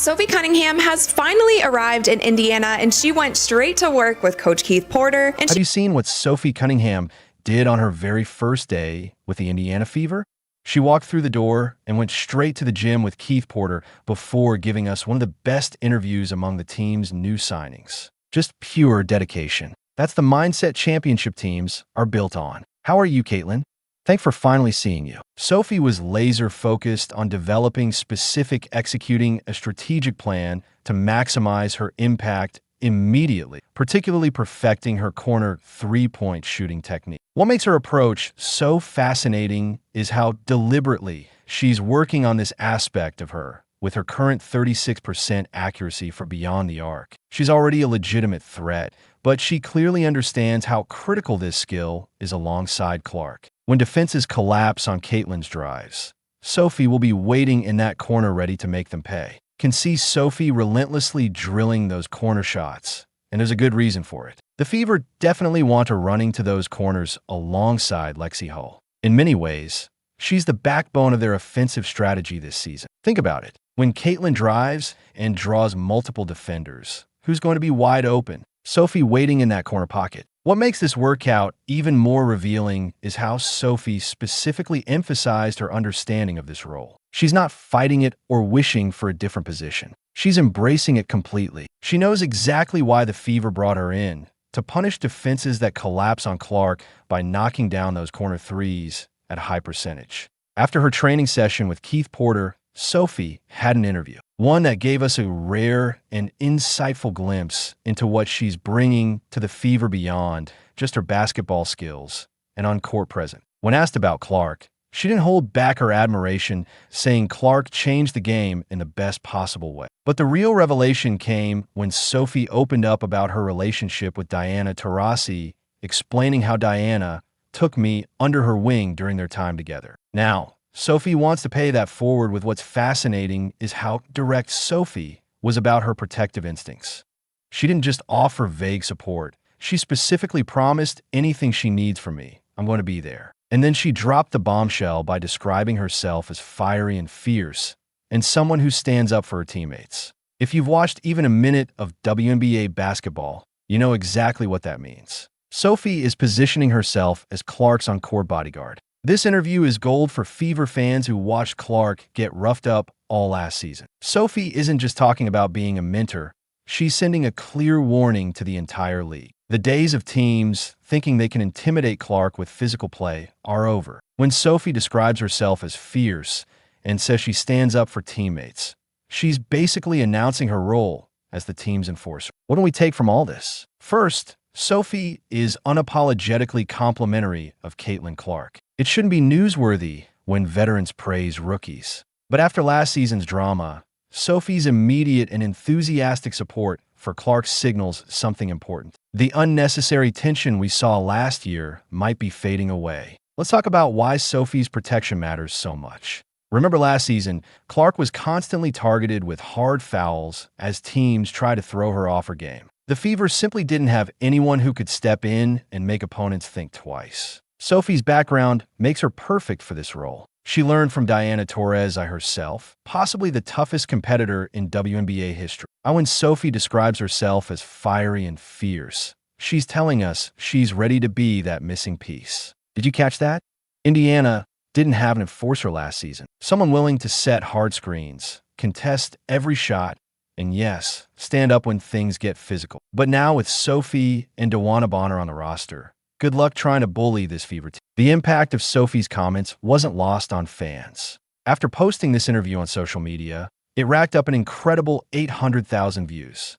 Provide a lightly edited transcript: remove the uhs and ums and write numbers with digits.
Sophie Cunningham has finally arrived in Indiana, and she went straight to work with Coach Keith Porter. And Have you seen what Sophie Cunningham did on her very first day with the Indiana Fever? She walked through the door and went straight to the gym with Keith Porter before giving us one of the best interviews among the team's new signings. Just pure dedication. That's the mindset championship teams are built on. How are you, Caitlin? Thanks for finally seeing you. Sophie was laser-focused on executing a strategic plan to maximize her impact immediately, particularly perfecting her corner three-point shooting technique. What makes her approach so fascinating is how deliberately she's working on this aspect of her, with her current 36% accuracy for beyond the arc. She's already a legitimate threat, but she clearly understands how critical this skill is alongside Clark. When defenses collapse on Caitlin's drives, Sophie will be waiting in that corner ready to make them pay. Can see Sophie relentlessly drilling those corner shots, and there's a good reason for it. The Fever definitely want her running to those corners alongside Lexi Hull. In many ways, she's the backbone of their offensive strategy this season. Think about it. When Caitlin drives and draws multiple defenders, who's going to be wide open? Sophie waiting in that corner pocket. What makes this workout even more revealing is how Sophie specifically emphasized her understanding of this role. She's not fighting it or wishing for a different position. She's embracing it completely. She knows exactly why the Fever brought her in, to punish defenses that collapse on Clark by knocking down those corner threes at a high percentage. After her training session with Keith Porter, Sophie had an interview, one that gave us a rare and insightful glimpse into what she's bringing to the Fever beyond just her basketball skills and on-court presence. When asked about Clark, she didn't hold back her admiration, saying Clark changed the game in the best possible way. But the real revelation came when Sophie opened up about her relationship with Diana Taurasi, explaining how Diana took me under her wing during their time together. Now, Sophie wants to pay that forward with what's fascinating is how direct Sophie was about her protective instincts. She didn't just offer vague support. She specifically promised anything she needs from me, I'm going to be there. And then she dropped the bombshell by describing herself as fiery and fierce, and someone who stands up for her teammates. If you've watched even a minute of WNBA basketball, you know exactly what that means. Sophie is positioning herself as Clark's on-court bodyguard. This interview is gold for Fever fans who watched Clark get roughed up all last season. Sophie isn't just talking about being a mentor, she's sending a clear warning to the entire league. The days of teams thinking they can intimidate Clark with physical play are over. When Sophie describes herself as fierce and says she stands up for teammates, she's basically announcing her role as the team's enforcer. What do we take from all this? First, Sophie is unapologetically complimentary of Caitlin Clark. It shouldn't be newsworthy when veterans praise rookies. But after last season's drama, Sophie's immediate and enthusiastic support for Clark signals something important. The unnecessary tension we saw last year might be fading away. Let's talk about why Sophie's protection matters so much. Remember last season, Clark was constantly targeted with hard fouls as teams tried to throw her off her game. The Fever simply didn't have anyone who could step in and make opponents think twice. Sophie's background makes her perfect for this role. She learned from Diana Taurasi herself, possibly the toughest competitor in WNBA history. When Sophie describes herself as fiery and fierce, she's telling us she's ready to be that missing piece. Did you catch that? Indiana didn't have an enforcer last season. Someone willing to set hard screens, contest every shot, and yes, stand up when things get physical. But now with Sophie and Dewana Bonner on the roster, good luck trying to bully this Fever team. The impact of Sophie's comments wasn't lost on fans. After posting this interview on social media, it racked up an incredible 800,000 views.